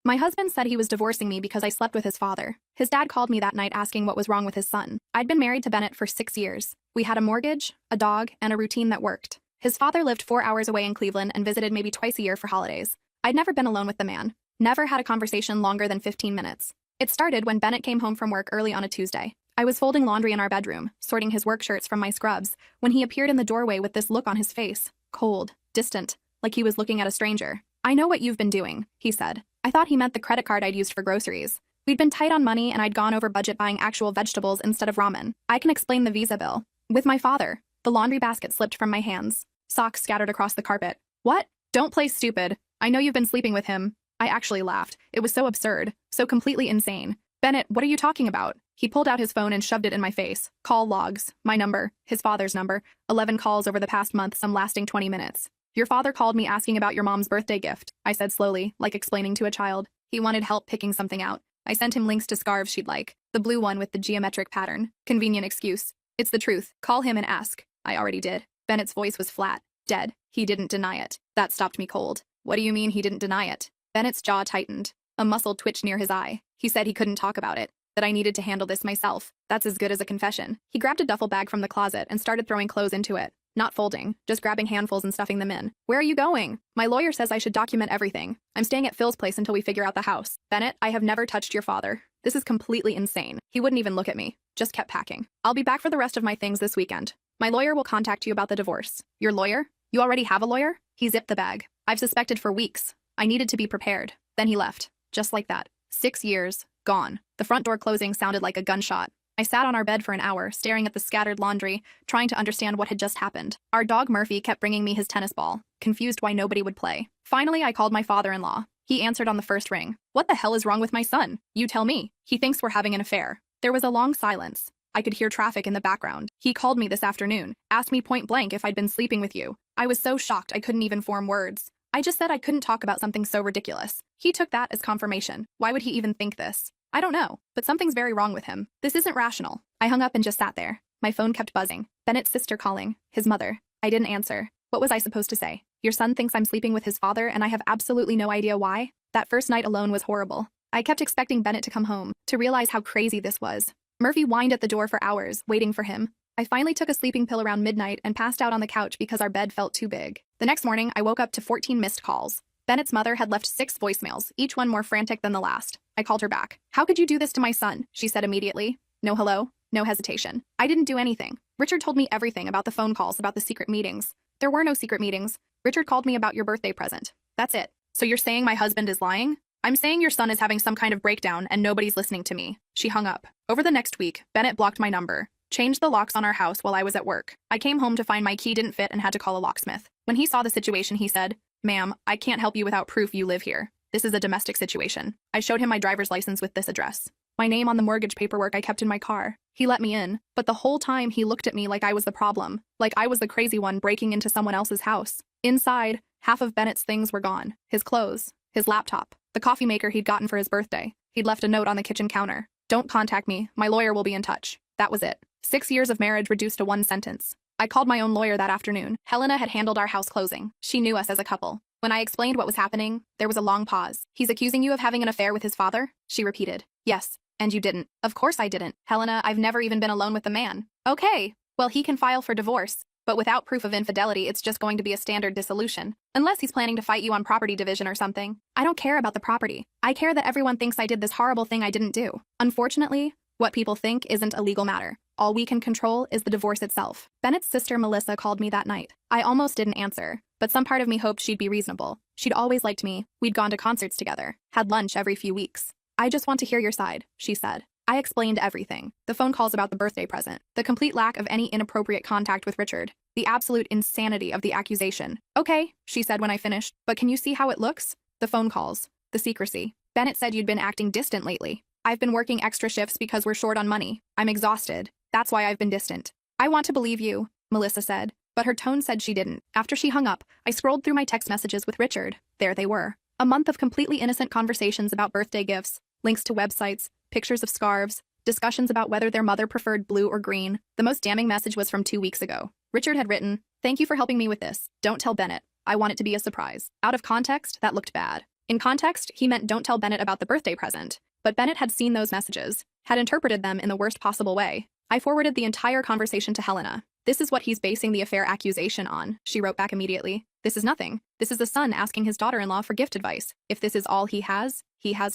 My husband said he was divorcing me because I slept with his father. His dad called me that night asking what was wrong with his son. I'd been married to Bennett for 6 years. We had a mortgage, a dog, and a routine that worked. His father lived 4 hours away in Cleveland and visited maybe twice a year for holidays. I'd never been alone with the man. Never had a conversation longer than 15 minutes. It started when Bennett came home from work early on a Tuesday. I was folding laundry in our bedroom, sorting his work shirts from my scrubs, when he appeared in the doorway with this look on his face. Cold, distant, like he was looking at a stranger. "I know what you've been doing," he said. I thought he meant the credit card I'd used for groceries. We'd been tight on money and I'd gone over budget buying actual vegetables instead of ramen. I can explain the Visa bill. With my father. The laundry basket slipped from my hands. Socks scattered across the carpet. "What? Don't play stupid. I know you've been sleeping with him." I actually laughed. It was so absurd, so completely insane. "Bennett, what are you talking about?" He pulled out his phone and shoved it in my face. Call logs, my number, his father's number, 11 calls over the past month, some lasting 20 minutes. "Your father called me asking about your mom's birthday gift," I said slowly, like explaining to a child. He wanted help picking something out. I sent him links to scarves she'd like. The blue one with the geometric pattern. Convenient excuse. "It's the truth. Call him and ask." I already did. Bennett's voice was flat. Dead. He didn't deny it. That stopped me cold. "What do you mean he didn't deny it?" Bennett's jaw tightened. A muscle twitched near his eye. He said he couldn't talk about it. That I needed to handle this myself. That's as good as a confession. He grabbed a duffel bag from the closet and started throwing clothes into it. Not folding, just grabbing handfuls and stuffing them in. "Where are you going?" "My lawyer says I should document everything. I'm staying at Phil's place until we figure out the house." "Bennett, I have never touched your father. This is completely insane." He wouldn't even look at me. Just kept packing. "I'll be back for the rest of my things this weekend. My lawyer will contact you about the divorce." "Your lawyer? You already have a lawyer?" He zipped the bag. "I've suspected for weeks. I needed to be prepared." Then he left. Just like that. 6 years. Gone. The front door closing sounded like a gunshot. I sat on our bed for an hour, staring at the scattered laundry, trying to understand what had just happened. Our dog Murphy kept bringing me his tennis ball, confused why nobody would play. Finally, I called my father-in-law. He answered on the first ring. "What the hell is wrong with my son? You tell me. He thinks we're having an affair." There was a long silence. I could hear traffic in the background. "He called me this afternoon, asked me point blank if I'd been sleeping with you." I was so shocked I couldn't even form words. I just said I couldn't talk about something so ridiculous. He took that as confirmation. Why would he even think this? I don't know, but something's very wrong with him. This isn't rational. I hung up and just sat there. My phone kept buzzing. Bennett's sister calling. His mother. I didn't answer. What was I supposed to say? "Your son thinks I'm sleeping with his father and I have absolutely no idea why?" That first night alone was horrible. I kept expecting Bennett to come home, to realize how crazy this was. Murphy whined at the door for hours, waiting for him. I finally took a sleeping pill around midnight and passed out on the couch because our bed felt too big. The next morning, I woke up to 14 missed calls. Bennett's mother had left 6 voicemails, each one more frantic than the last. I called her back. "How could you do this to my son?" she said immediately. No hello, no hesitation. I didn't do anything. Richard told me everything about the phone calls, about the secret meetings. There were no secret meetings. Richard called me about your birthday present. That's it. "So you're saying my husband is lying?" "I'm saying your son is having some kind of breakdown and nobody's listening to me." She hung up. Over the next week, Bennett blocked my number, changed the locks on our house while I was at work. I came home to find my key didn't fit and had to call a locksmith. When he saw the situation, he said, "Ma'am, I can't help you without proof you live here. This is a domestic situation." I showed him my driver's license with this address. My name on the mortgage paperwork I kept in my car. He let me in, but the whole time he looked at me like I was the problem, like I was the crazy one breaking into someone else's house. Inside, half of Bennett's things were gone. His clothes, his laptop, the coffee maker he'd gotten for his birthday. He'd left a note on the kitchen counter. "Don't contact me. My lawyer will be in touch." That was it. 6 years of marriage reduced to one sentence. I called my own lawyer that afternoon. Helena had handled our house closing. She knew us as a couple. When I explained what was happening, there was a long pause. "He's accusing you of having an affair with his father?" she repeated. "Yes. And you didn't." "Of course I didn't. Helena, I've never even been alone with the man." "Okay. Well, he can file for divorce. But without proof of infidelity, it's just going to be a standard dissolution. Unless he's planning to fight you on property division or something." "I don't care about the property. I care that everyone thinks I did this horrible thing I didn't do." Unfortunately, what people think isn't a legal matter. All we can control is the divorce itself. Bennett's sister Melissa called me that night. I almost didn't answer, but some part of me hoped she'd be reasonable. She'd always liked me. We'd gone to concerts together, had lunch every few weeks. "I just want to hear your side," she said. I explained everything. The phone calls about the birthday present, the complete lack of any inappropriate contact with Richard, the absolute insanity of the accusation. "Okay," she said when I finished, "but can you see how it looks?" The phone calls, the secrecy. "Bennett said you'd been acting distant lately." "I've been working extra shifts because we're short on money. I'm exhausted. That's why I've been distant." "I want to believe you," Melissa said, but her tone said she didn't. After she hung up, I scrolled through my text messages with Richard. There they were. A month of completely innocent conversations about birthday gifts, links to websites, pictures of scarves, discussions about whether their mother preferred blue or green. The most damning message was from 2 weeks ago. Richard had written, "Thank you for helping me with this. Don't tell Bennett. I want it to be a surprise." Out of context, that looked bad. In context, he meant don't tell Bennett about the birthday present. But Bennett had seen those messages, had interpreted them in the worst possible way. I forwarded the entire conversation to Helena. This is what he's basing the affair accusation on, she wrote back immediately. This is nothing. This is the son asking his daughter-in-law for gift advice. If this is all he has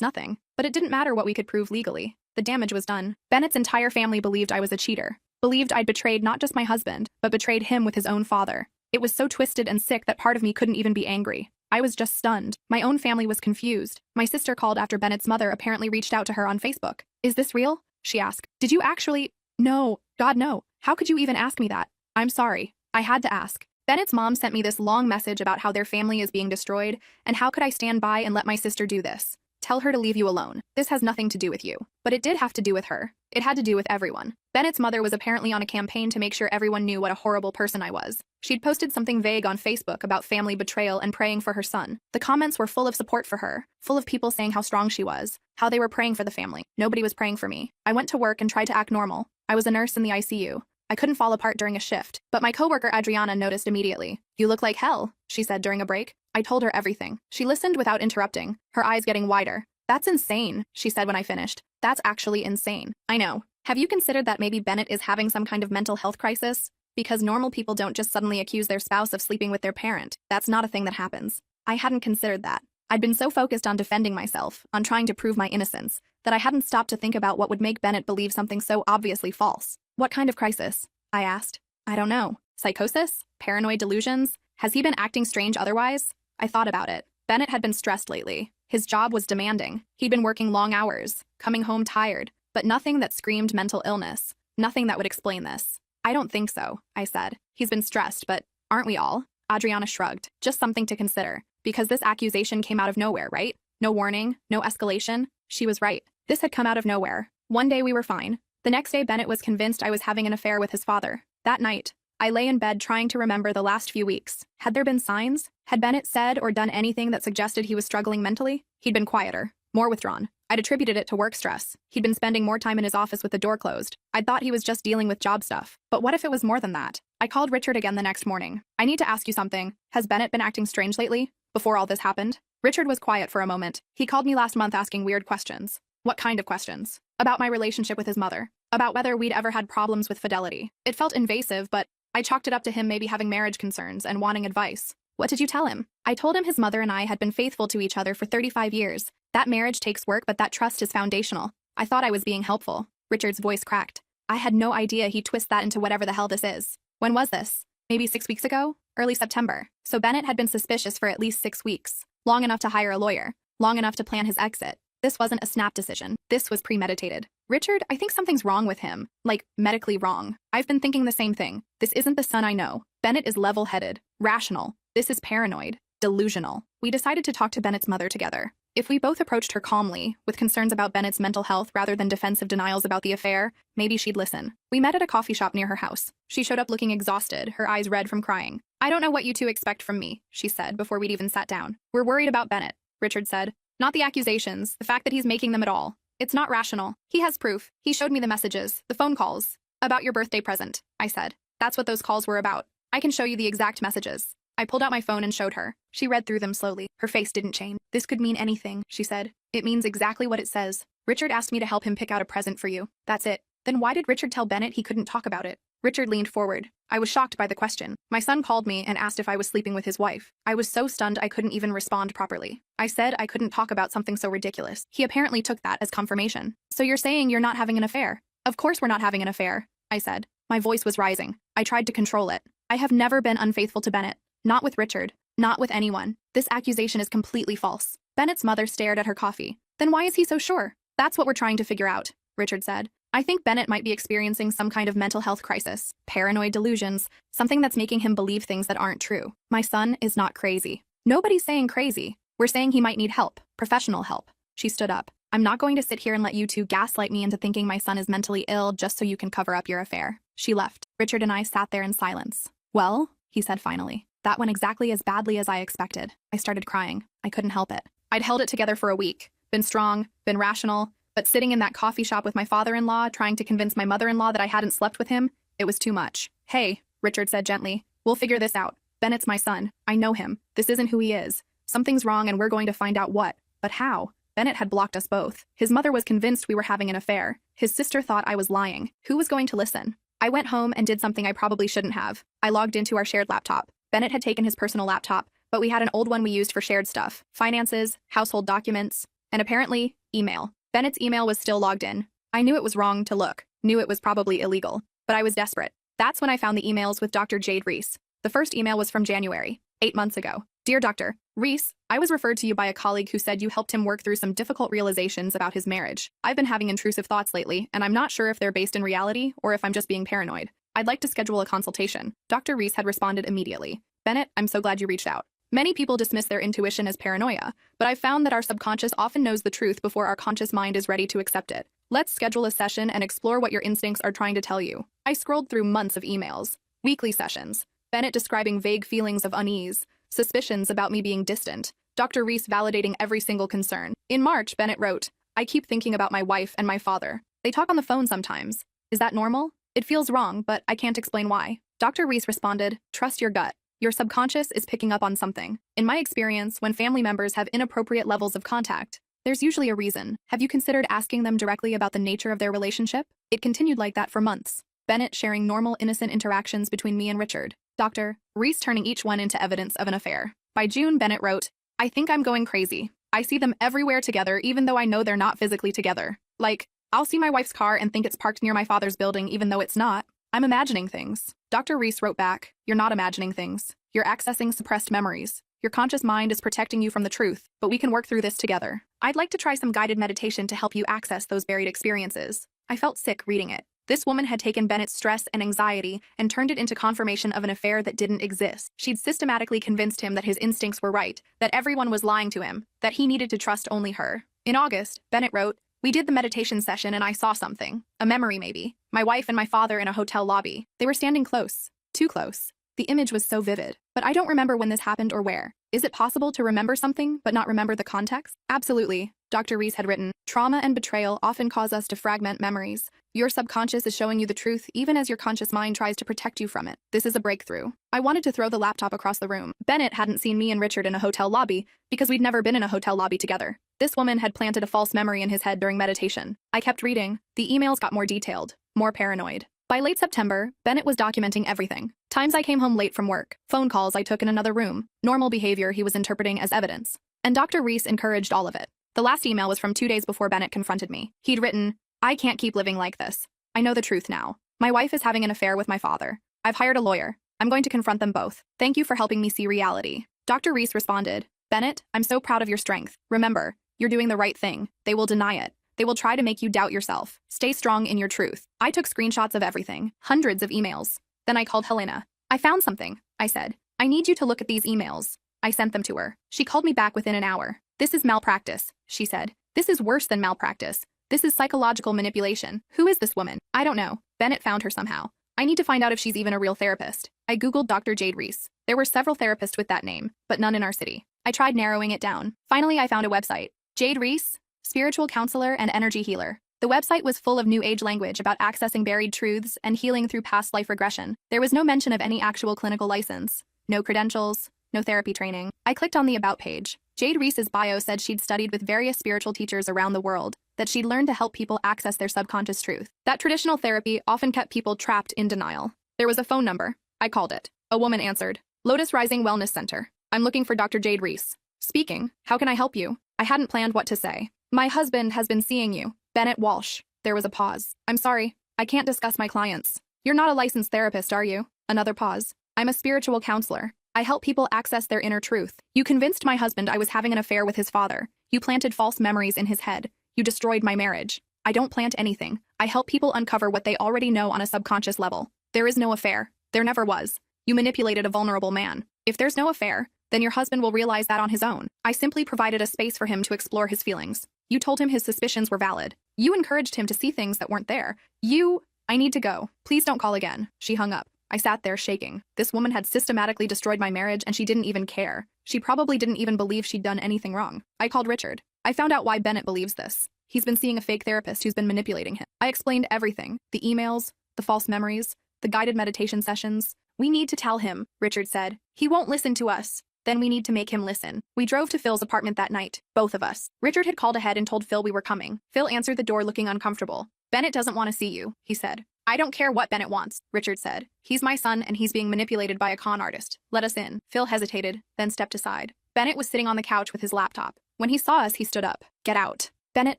nothing. But it didn't matter what we could prove legally. The damage was done. Bennett's entire family believed I was a cheater. Believed I'd betrayed not just my husband, but betrayed him with his own father. It was so twisted and sick that part of me couldn't even be angry. I was just stunned. My own family was confused. My sister called after Bennett's mother apparently reached out to her on Facebook. Is this real? She asked. Did you actually? No. God, no. How could you even ask me that? I'm sorry. I had to ask. Bennett's mom sent me this long message about how their family is being destroyed, and how could I stand by and let my sister do this? Tell her to leave you alone. This has nothing to do with you. But it did have to do with her. It had to do with everyone. Bennett's mother was apparently on a campaign to make sure everyone knew what a horrible person I was. She'd posted something vague on Facebook about family betrayal and praying for her son. The comments were full of support for her, full of people saying how strong she was, how they were praying for the family. Nobody was praying for me. I went to work and tried to act normal. I was a nurse in the ICU. I couldn't fall apart during a shift, but my coworker Adriana noticed immediately. You look like hell, she said during a break. I told her everything. She listened without interrupting, her eyes getting wider. That's insane, she said when I finished. That's actually insane. I know. Have you considered that maybe Bennett is having some kind of mental health crisis? Because normal people don't just suddenly accuse their spouse of sleeping with their parent. That's not a thing that happens. I hadn't considered that. I'd been so focused on defending myself, on trying to prove my innocence, that I hadn't stopped to think about what would make Bennett believe something so obviously false. What kind of crisis? I asked. I don't know. Psychosis? Paranoid delusions? Has he been acting strange otherwise? I thought about it. Bennett had been stressed lately. His job was demanding. He'd been working long hours, coming home tired, but nothing that screamed mental illness. Nothing that would explain this. I don't think so, I said. He's been stressed, but aren't we all? Adriana shrugged. Just something to consider. Because this accusation came out of nowhere, right? No warning, no escalation. She was right. This had come out of nowhere. One day we were fine. The next day Bennett was convinced I was having an affair with his father. That night, I lay in bed trying to remember the last few weeks. Had there been signs? Had Bennett said or done anything that suggested he was struggling mentally? He'd been quieter, more withdrawn. I'd attributed it to work stress. He'd been spending more time in his office with the door closed. I'd thought he was just dealing with job stuff. But what if it was more than that? I called Richard again the next morning. I need to ask you something. Has Bennett been acting strange lately? Before all this happened? Richard was quiet for a moment. He called me last month asking weird questions. What kind of questions? About my relationship with his mother. About whether we'd ever had problems with fidelity. It felt invasive, but I chalked it up to him maybe having marriage concerns and wanting advice. What did you tell him? I told him his mother and I had been faithful to each other for 35 years. That marriage takes work, but that trust is foundational. I thought I was being helpful. Richard's voice cracked. I had no idea he'd twist that into whatever the hell this is. When was this? Maybe 6 weeks ago? Early September. So Bennett had been suspicious for at least 6 weeks. Long enough to hire a lawyer. Long enough to plan his exit. This wasn't a snap decision. This was premeditated. Richard, I think something's wrong with him. Like, medically wrong. I've been thinking the same thing. This isn't the son I know. Bennett is level-headed. Rational. This is paranoid. Delusional. We decided to talk to Bennett's mother together. If we both approached her calmly, with concerns about Bennett's mental health rather than defensive denials about the affair, maybe she'd listen. We met at a coffee shop near her house. She showed up looking exhausted, her eyes red from crying. I don't know what you two expect from me, she said before we'd even sat down. We're worried about Bennett, Richard said. Not the accusations, the fact that he's making them at all. It's not rational. He has proof. He showed me the messages, the phone calls. About your birthday present, I said. That's what those calls were about. I can show you the exact messages. I pulled out my phone and showed her. She read through them slowly. Her face didn't change. This could mean anything, she said. It means exactly what it says. Richard asked me to help him pick out a present for you. That's it. Then why did Richard tell Bennett he couldn't talk about it? Richard leaned forward. I was shocked by the question. My son called me and asked if I was sleeping with his wife. I was so stunned I couldn't even respond properly. I said I couldn't talk about something so ridiculous. He apparently took that as confirmation. So you're saying you're not having an affair? Of course we're not having an affair, I said. My voice was rising. I tried to control it. I have never been unfaithful to Bennett. Not with Richard. Not with anyone. This accusation is completely false. Bennett's mother stared at her coffee. Then why is he so sure? That's what we're trying to figure out, Richard said. I think Bennett might be experiencing some kind of mental health crisis, paranoid delusions, something that's making him believe things that aren't true. My son is not crazy. Nobody's saying crazy. We're saying he might need help, professional help. She stood up. I'm not going to sit here and let you two gaslight me into thinking my son is mentally ill just so you can cover up your affair. She left. Richard and I sat there in silence. Well, he said finally. That went exactly as badly as I expected. I started crying. I couldn't help it. I'd held it together for a week. Been strong, been rational, but sitting in that coffee shop with my father-in-law, trying to convince my mother-in-law that I hadn't slept with him, it was too much. Hey, Richard said gently, we'll figure this out. Bennett's my son. I know him. This isn't who he is. Something's wrong and we're going to find out what. But how? Bennett had blocked us both. His mother was convinced we were having an affair. His sister thought I was lying. Who was going to listen? I went home and did something I probably shouldn't have. I logged into our shared laptop. Bennett had taken his personal laptop, but we had an old one we used for shared stuff. Finances, household documents, and apparently, email. Bennett's email was still logged in. I knew it was wrong to look. Knew it was probably illegal. But I was desperate. That's when I found the emails with Dr. Jade Reese. The first email was from January, 8 months ago. Dear Dr. Reese, I was referred to you by a colleague who said you helped him work through some difficult realizations about his marriage. I've been having intrusive thoughts lately, and I'm not sure if they're based in reality or if I'm just being paranoid. I'd like to schedule a consultation. Dr. Reese had responded immediately. Bennett, I'm so glad you reached out. Many people dismiss their intuition as paranoia, but I've found that our subconscious often knows the truth before our conscious mind is ready to accept it. Let's schedule a session and explore what your instincts are trying to tell you. I scrolled through months of emails, weekly sessions, Bennett describing vague feelings of unease, suspicions about me being distant, Dr. Reese validating every single concern. In March, Bennett wrote, I keep thinking about my wife and my father. They talk on the phone sometimes. Is that normal? It feels wrong, but I can't explain why. Dr. Reese responded, trust your gut. Your subconscious is picking up on something. In my experience, when family members have inappropriate levels of contact, there's usually a reason. Have you considered asking them directly about the nature of their relationship? It continued like that for months. Bennett sharing normal, innocent interactions between me and Richard. Dr. Reese turning each one into evidence of an affair. By June, Bennett wrote, I think I'm going crazy. I see them everywhere together even though I know they're not physically together. Like, I'll see my wife's car and think it's parked near my father's building even though it's not. I'm imagining things. Dr. Reese wrote back, you're not imagining things. You're accessing suppressed memories. Your conscious mind is protecting you from the truth, but we can work through this together. I'd like to try some guided meditation to help you access those buried experiences. I felt sick reading it. This woman had taken Bennett's stress and anxiety and turned it into confirmation of an affair that didn't exist. She'd systematically convinced him that his instincts were right, that everyone was lying to him, that he needed to trust only her. In August, Bennett wrote, we did the meditation session and I saw something. A memory maybe. My wife and my father in a hotel lobby. They were standing close. Too close. The image was so vivid. But I don't remember when this happened or where. Is it possible to remember something but not remember the context? Absolutely. Dr. Reese had written, trauma and betrayal often cause us to fragment memories. Your subconscious is showing you the truth even as your conscious mind tries to protect you from it. This is a breakthrough. I wanted to throw the laptop across the room. Bennett hadn't seen me and Richard in a hotel lobby because we'd never been in a hotel lobby together. This woman had planted a false memory in his head during meditation. I kept reading. The emails got more detailed, more paranoid. By late September, Bennett was documenting everything. Times I came home late from work, phone calls I took in another room, normal behavior he was interpreting as evidence. And Dr. Reese encouraged all of it. The last email was from 2 days before Bennett confronted me. He'd written, I can't keep living like this. I know the truth now. My wife is having an affair with my father. I've hired a lawyer. I'm going to confront them both. Thank you for helping me see reality. Dr. Reese responded, Bennett, I'm so proud of your strength. Remember, you're doing the right thing. They will deny it. They will try to make you doubt yourself. Stay strong in your truth. I took screenshots of everything, hundreds of emails. Then I called Helena. I found something, I said. I need you to look at these emails. I sent them to her. She called me back within an hour. This is malpractice, she said. This is worse than malpractice. This is psychological manipulation. Who is this woman? I don't know. Bennett found her somehow. I need to find out if she's even a real therapist. I Googled Dr. Jade Reese. There were several therapists with that name, but none in our city. I tried narrowing it down. Finally, I found a website. Jade Reese, spiritual counselor and energy healer. The website was full of new age language about accessing buried truths and healing through past life regression. There was no mention of any actual clinical license, no credentials, no therapy training. I clicked on the About page. Jade Reese's bio said she'd studied with various spiritual teachers around the world, that she'd learned to help people access their subconscious truth. That traditional therapy often kept people trapped in denial. There was a phone number. I called it. A woman answered. Lotus Rising Wellness Center. I'm looking for Dr. Jade Reese. Speaking. How can I help you? I hadn't planned what to say. My husband has been seeing you. Bennett Walsh. There was a pause. I'm sorry. I can't discuss my clients. You're not a licensed therapist, are you? Another pause. I'm a spiritual counselor. I help people access their inner truth. You convinced my husband I was having an affair with his father. You planted false memories in his head. You destroyed my marriage. I don't plant anything. I help people uncover what they already know on a subconscious level. There is no affair. There never was. You manipulated a vulnerable man. If there's no affair, then your husband will realize that on his own. I simply provided a space for him to explore his feelings. You told him his suspicions were valid. You encouraged him to see things that weren't there. I need to go. Please don't call again. She hung up. I sat there shaking. This woman had systematically destroyed my marriage and she didn't even care. She probably didn't even believe she'd done anything wrong. I called Richard. I found out why Bennett believes this. He's been seeing a fake therapist who's been manipulating him. I explained everything. The emails, the false memories, the guided meditation sessions. We need to tell him, Richard said. He won't listen to us. Then we need to make him listen. We drove to Phil's apartment that night, both of us. Richard had called ahead and told Phil we were coming. Phil answered the door looking uncomfortable. Bennett doesn't want to see you, he said. I don't care what Bennett wants, Richard said. He's my son and he's being manipulated by a con artist. Let us in. Phil hesitated, then stepped aside. Bennett was sitting on the couch with his laptop. When he saw us, he stood up. Get out. Bennett,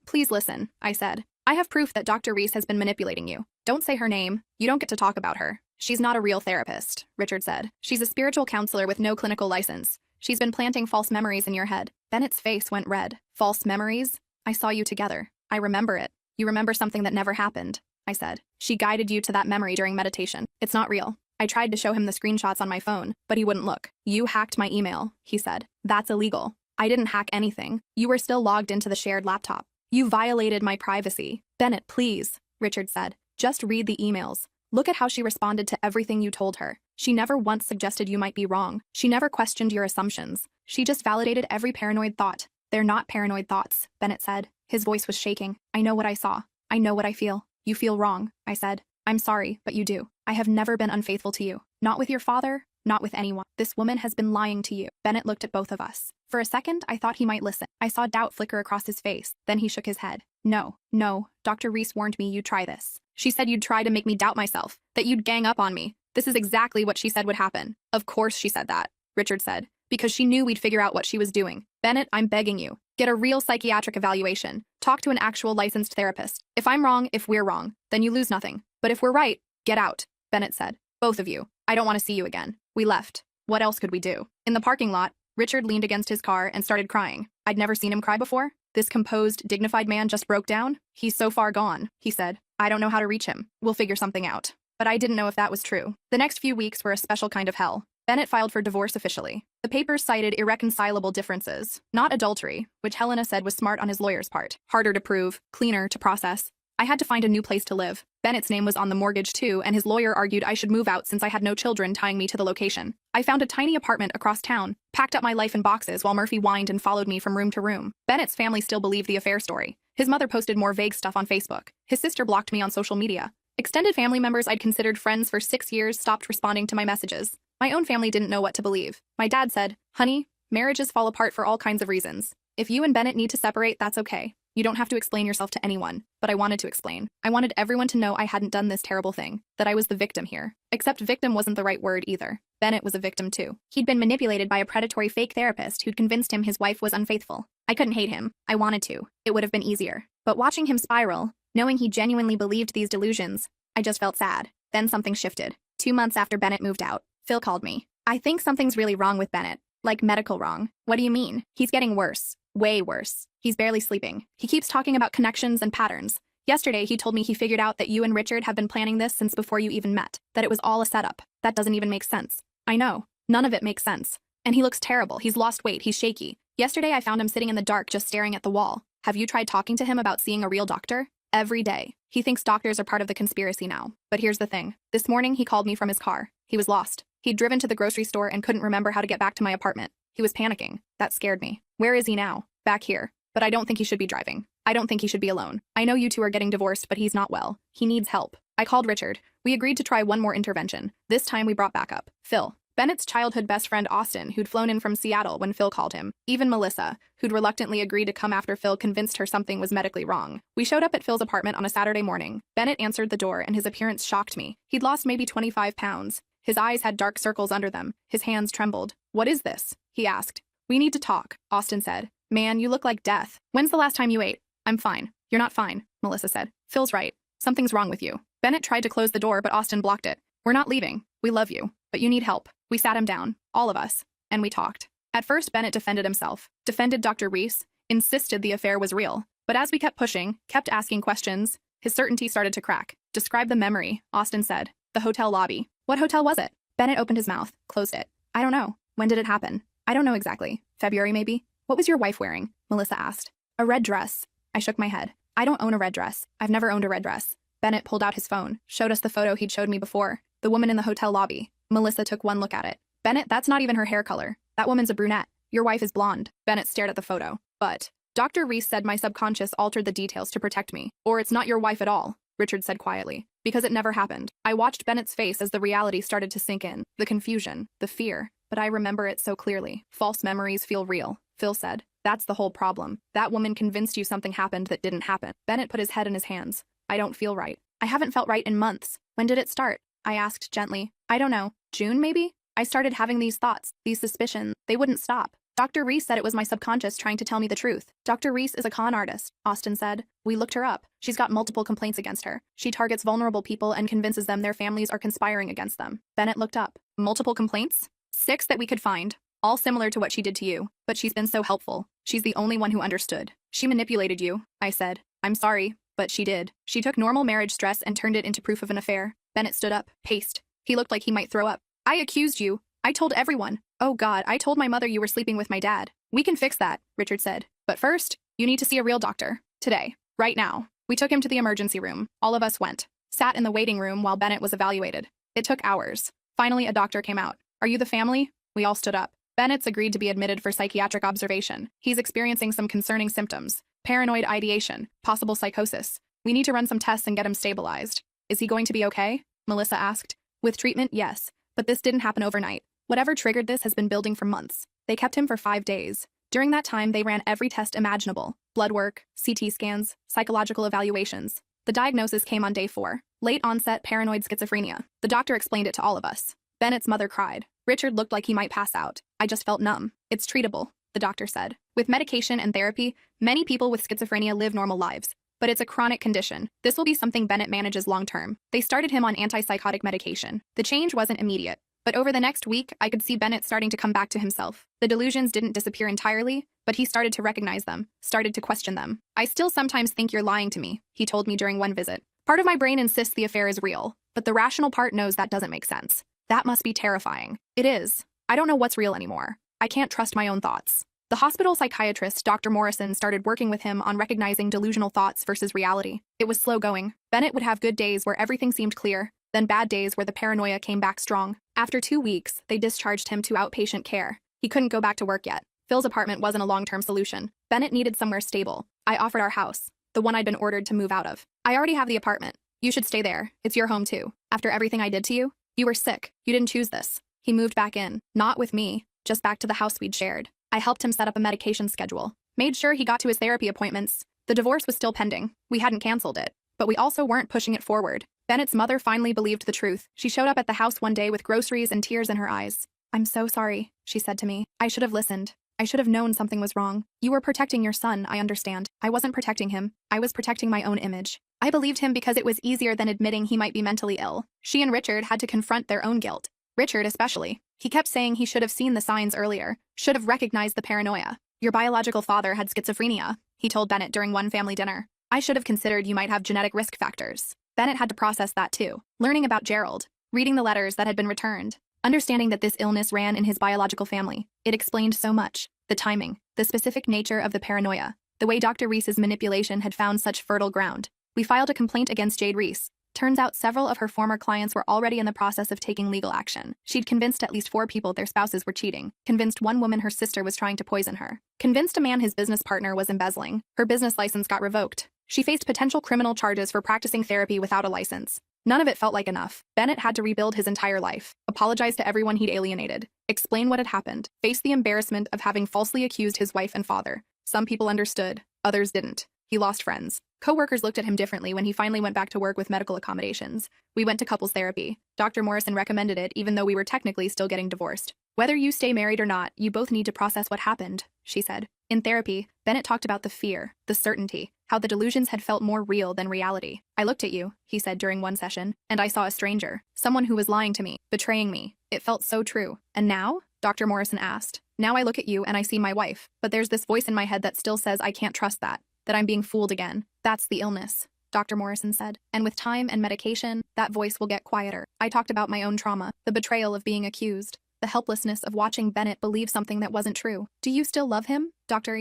please listen, I said. I have proof that Dr. Reese has been manipulating you. Don't say her name. You don't get to talk about her. She's not a real therapist, Richard said. She's a spiritual counselor with no clinical license. She's been planting false memories in your head. Bennett's face went red. False memories? I saw you together. I remember it. You remember something that never happened, I said. She guided you to that memory during meditation. It's not real. I tried to show him the screenshots on my phone, but he wouldn't look. You hacked my email, he said. That's illegal. I didn't hack anything. You were still logged into the shared laptop. You violated my privacy. Bennett, please, Richard said. Just read the emails. Look at how she responded to everything you told her. She never once suggested you might be wrong. She never questioned your assumptions. She just validated every paranoid thought. They're not paranoid thoughts, Bennett said. His voice was shaking. I know what I saw. I know what I feel. You feel wrong, I said. I'm sorry, but you do. I have never been unfaithful to you. Not with your father, not with anyone. This woman has been lying to you. Bennett looked at both of us. For a second, I thought he might listen. I saw doubt flicker across his face. Then he shook his head. No, Dr. Reese warned me you'd try this. She said you'd try to make me doubt myself, that you'd gang up on me. This is exactly what she said would happen. Of course she said that, Richard said, because she knew we'd figure out what she was doing. Bennett, I'm begging you. Get a real psychiatric evaluation. Talk to an actual licensed therapist. If I'm wrong, if we're wrong, then you lose nothing. But if we're right, get out, Bennett said. Both of you. I don't want to see you again. We left. What else could we do? In the parking lot, Richard leaned against his car and started crying. I'd never seen him cry before. This composed, dignified man just broke down. He's so far gone, he said. I don't know how to reach him. We'll figure something out. But I didn't know if that was true. The next few weeks were a special kind of hell. Bennett filed for divorce officially. The papers cited irreconcilable differences, not adultery, which Helena said was smart on his lawyer's part. Harder to prove, cleaner to process. I had to find a new place to live. Bennett's name was on the mortgage too, and his lawyer argued I should move out since I had no children tying me to the location. I found a tiny apartment across town, packed up my life in boxes while Murphy whined and followed me from room to room. Bennett's family still believed the affair story. His mother posted more vague stuff on Facebook. His sister blocked me on social media. Extended family members I'd considered friends for 6 years stopped responding to my messages. My own family didn't know what to believe. My dad said, honey, marriages fall apart for all kinds of reasons. If you and Bennett need to separate, that's okay. You don't have to explain yourself to anyone. But I wanted to explain. I wanted everyone to know I hadn't done this terrible thing, that I was the victim here. Except victim wasn't the right word either. Bennett was a victim too. He'd been manipulated by a predatory fake therapist who'd convinced him his wife was unfaithful. I couldn't hate him. I wanted to. It would have been easier. But watching him spiral, knowing he genuinely believed these delusions, I just felt sad. Then something shifted. 2 months after Bennett moved out, Phil called me. I think something's really wrong with Bennett. Like medical wrong. What do you mean? He's getting worse. Way worse. He's barely sleeping. He keeps talking about connections and patterns. Yesterday, he told me he figured out that you and Richard have been planning this since before you even met. That it was all a setup. That doesn't even make sense. I know. None of it makes sense. And he looks terrible. He's lost weight. He's shaky. Yesterday, I found him sitting in the dark just staring at the wall. Have you tried talking to him about seeing a real doctor? Every day. He thinks doctors are part of the conspiracy now. But here's the thing. This morning, he called me from his car. He was lost. He'd driven to the grocery store and couldn't remember how to get back to my apartment. He was panicking. That scared me. Where is he now? Back here. But I don't think he should be driving. I don't think he should be alone. I know you two are getting divorced, but he's not well. He needs help. I called Richard. We agreed to try one more intervention. This time we brought backup Phil. Bennett's childhood best friend Austin, who'd flown in from Seattle when Phil called him. Even Melissa, who'd reluctantly agreed to come after Phil convinced her something was medically wrong. We showed up at Phil's apartment on a Saturday morning. Bennett answered the door and his appearance shocked me. He'd lost maybe 25 pounds. His eyes had dark circles under them. His hands trembled. What is this? He asked. We need to talk, Austin said. Man, you look like death. When's the last time you ate? I'm fine. You're not fine, Melissa said. Phil's right. Something's wrong with you. Bennett tried to close the door, but Austin blocked it. We're not leaving. We love you, but you need help. We sat him down, all of us, and we talked. At first, Bennett defended himself, defended Dr. Reese, insisted the affair was real. But as we kept pushing, kept asking questions, his certainty started to crack. Describe the memory, Austin said. The hotel lobby. What hotel was it? Bennett opened his mouth, closed it. I don't know. When did it happen? I don't know exactly. February, maybe? What was your wife wearing? Melissa asked. A red dress. I shook my head. I don't own a red dress. I've never owned a red dress. Bennett pulled out his phone, showed us the photo he'd showed me before. The woman in the hotel lobby. Melissa took one look at it. Bennett, that's not even her hair color. That woman's a brunette. Your wife is blonde. Bennett stared at the photo. But Dr. Reese said my subconscious altered the details to protect me. Or it's not your wife at all, Richard said quietly. Because it never happened. I watched Bennett's face as the reality started to sink in. The confusion, the fear. but I remember it so clearly. False memories feel real, Phil said. That's the whole problem. That woman convinced you something happened that didn't happen. Bennett put his head in his hands. I don't feel right. I haven't felt right in months. When did it start? I asked gently. I don't know. June, maybe? I started having these thoughts, these suspicions. They wouldn't stop. Dr. Reese said it was my subconscious trying to tell me the truth. Dr. Reese is a con artist, Austin said. We looked her up. She's got multiple complaints against her. She targets vulnerable people and convinces them their families are conspiring against them. Bennett looked up. Multiple complaints? 6 that we could find. All similar to what she did to you. But she's been so helpful. She's the only one who understood. She manipulated you, I said. I'm sorry, but she did. She took normal marriage stress and turned it into proof of an affair. Bennett stood up, paced. He looked like he might throw up. I accused you. I told everyone. Oh God, I told my mother you were sleeping with my dad. We can fix that, Richard said. But first, you need to see a real doctor. Today. Right now. We took him to the emergency room. All of us went. Sat in the waiting room while Bennett was evaluated. It took hours. Finally, a doctor came out. Are you the family? We all stood up. Bennett's agreed to be admitted for psychiatric observation. He's experiencing some concerning symptoms. Paranoid ideation. Possible psychosis. We need to run some tests and get him stabilized. Is he going to be okay? Melissa asked. With treatment, yes. But this didn't happen overnight. Whatever triggered this has been building for months. They kept him for 5 days. During that time, they ran every test imaginable. Blood work, CT scans, psychological evaluations. The diagnosis came on day 4. Late-onset paranoid schizophrenia. The doctor explained it to all of us. Bennett's mother cried. Richard looked like he might pass out. I just felt numb. It's treatable, the doctor said. With medication and therapy, many people with schizophrenia live normal lives. But it's a chronic condition. This will be something Bennett manages long-term. They started him on antipsychotic medication. The change wasn't immediate. But over the next week, I could see Bennett starting to come back to himself. The delusions didn't disappear entirely, but he started to recognize them, started to question them. I still sometimes think you're lying to me, he told me during one visit. Part of my brain insists the affair is real, but the rational part knows that doesn't make sense. That must be terrifying. It is. I don't know what's real anymore. I can't trust my own thoughts. The hospital psychiatrist, Dr. Morrison, started working with him on recognizing delusional thoughts versus reality. It was slow going. Bennett would have good days where everything seemed clear, then bad days where the paranoia came back strong. After 2 weeks, they discharged him to outpatient care. He couldn't go back to work yet. Phil's apartment wasn't a long-term solution. Bennett needed somewhere stable. I offered our house, the one I'd been ordered to move out of. I already have the apartment. You should stay there. It's your home too. After everything I did to you, you were sick. You didn't choose this. He moved back in, not with me, just back to the house we'd shared. I helped him set up a medication schedule, made sure he got to his therapy appointments. The divorce was still pending. We hadn't canceled it, but we also weren't pushing it forward. Bennett's mother finally believed the truth. She showed up at the house one day with groceries and tears in her eyes. I'm so sorry, she said to me. I should have listened. I should have known something was wrong. You were protecting your son, I understand. I wasn't protecting him. I was protecting my own image. I believed him because it was easier than admitting he might be mentally ill. She and Richard had to confront their own guilt. Richard especially. He kept saying he should have seen the signs earlier, should have recognized the paranoia. Your biological father had schizophrenia, he told Bennett during one family dinner. I should have considered you might have genetic risk factors. Bennett had to process that too. Learning about Gerald, reading the letters that had been returned, understanding that this illness ran in his biological family. It explained so much. The timing, the specific nature of the paranoia, the way Dr. Reese's manipulation had found such fertile ground. We filed a complaint against Jade Reese. Turns out several of her former clients were already in the process of taking legal action. She'd convinced at least 4 people their spouses were cheating, convinced one woman her sister was trying to poison her, convinced a man his business partner was embezzling. Her business license got revoked. She faced potential criminal charges for practicing therapy without a license. None of it felt like enough. Bennett had to rebuild his entire life, apologize to everyone he'd alienated, explain what had happened, face the embarrassment of having falsely accused his wife and father. Some people understood, others didn't. He lost friends. Co-workers looked at him differently when he finally went back to work with medical accommodations. We went to couples therapy. Dr. Morrison recommended it even though we were technically still getting divorced. Whether you stay married or not, you both need to process what happened, she said. In therapy, Bennett talked about the fear, the certainty, how the delusions had felt more real than reality. I looked at you, he said during one session, and I saw a stranger, someone who was lying to me, betraying me. It felt so true. And now? Dr. Morrison asked. Now I look at you and I see my wife, but there's this voice in my head that still says I can't trust that I'm being fooled again. That's the illness, Dr. Morrison said. And with time and medication, that voice will get quieter. I talked about my own trauma, the betrayal of being accused, the helplessness of watching Bennett believe something that wasn't true. Do you still love him, Dr.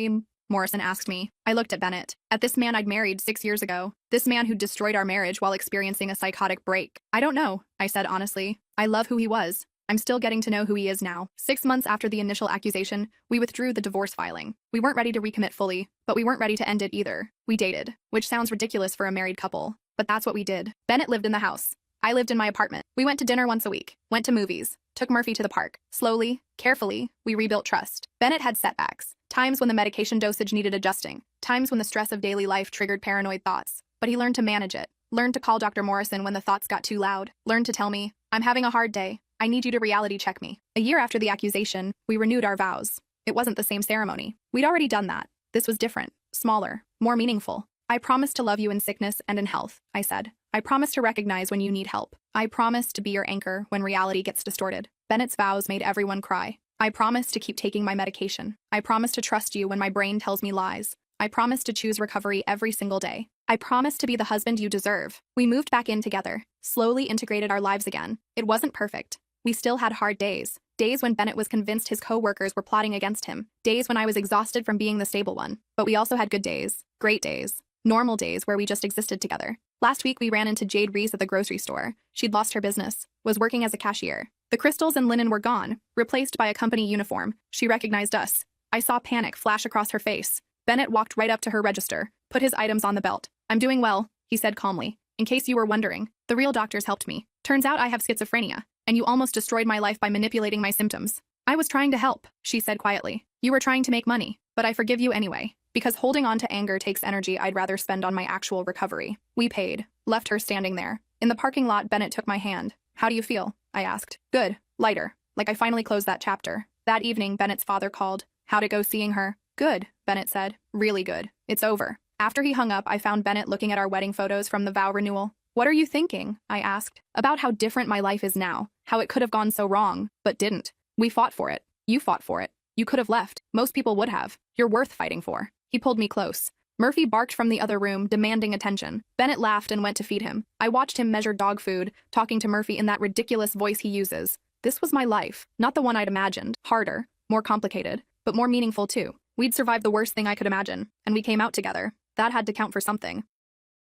Morrison asked me. I looked at Bennett. At this man I'd married 6 years ago. This man who destroyed our marriage while experiencing a psychotic break. I don't know, I said honestly. I love who he was. I'm still getting to know who he is now. 6 months after the initial accusation, we withdrew the divorce filing. We weren't ready to recommit fully, but we weren't ready to end it either. We dated, which sounds ridiculous for a married couple, but that's what we did. Bennett lived in the house. I lived in my apartment. We went to dinner once a week, went to movies, took Murphy to the park. Slowly, carefully, we rebuilt trust. Bennett had setbacks. Times when the medication dosage needed adjusting. Times when the stress of daily life triggered paranoid thoughts. But he learned to manage it. Learned to call Dr. Morrison when the thoughts got too loud. Learned to tell me, "I'm having a hard day. I need you to reality check me." A year after the accusation, we renewed our vows. It wasn't the same ceremony. We'd already done that. This was different, smaller, more meaningful. "I promise to love you in sickness and in health," I said. "I promise to recognize when you need help. I promise to be your anchor when reality gets distorted." Bennett's vows made everyone cry. "I promise to keep taking my medication. I promise to trust you when my brain tells me lies. I promise to choose recovery every single day. I promise to be the husband you deserve." We moved back in together, slowly integrated our lives again. It wasn't perfect. We still had hard days. Days when Bennett was convinced his co-workers were plotting against him. Days when I was exhausted from being the stable one. But we also had good days, great days, normal days where we just existed together. Last week we ran into Jade Reese at the grocery store. She'd lost her business, was working as a cashier. The crystals and linen were gone, replaced by a company uniform. She recognized us. I saw panic flash across her face. Bennett walked right up to her register, put his items on the belt. "I'm doing well," he said calmly. "In case you were wondering, the real doctors helped me. Turns out I have schizophrenia, and you almost destroyed my life by manipulating my symptoms." "I was trying to help," she said quietly. "You were trying to make money, but I forgive you anyway. Because holding on to anger takes energy I'd rather spend on my actual recovery." We paid, left her standing there. In the parking lot, Bennett took my hand. "How do you feel?" I asked. "Good, lighter, like I finally closed that chapter." That evening, Bennett's father called. "How'd it go seeing her?" "Good," Bennett said. "Really good. It's over." After he hung up, I found Bennett looking at our wedding photos from the vow renewal. "What are you thinking?" I asked. "About how different my life is now, how it could have gone so wrong, but didn't. We fought for it. You fought for it. You could have left. Most people would have. You're worth fighting for." He pulled me close. Murphy barked from the other room, demanding attention. Bennett laughed and went to feed him. I watched him measure dog food, talking to Murphy in that ridiculous voice he uses. This was my life, not the one I'd imagined. Harder, more complicated, but more meaningful too. We'd survived the worst thing I could imagine, and we came out together. That had to count for something.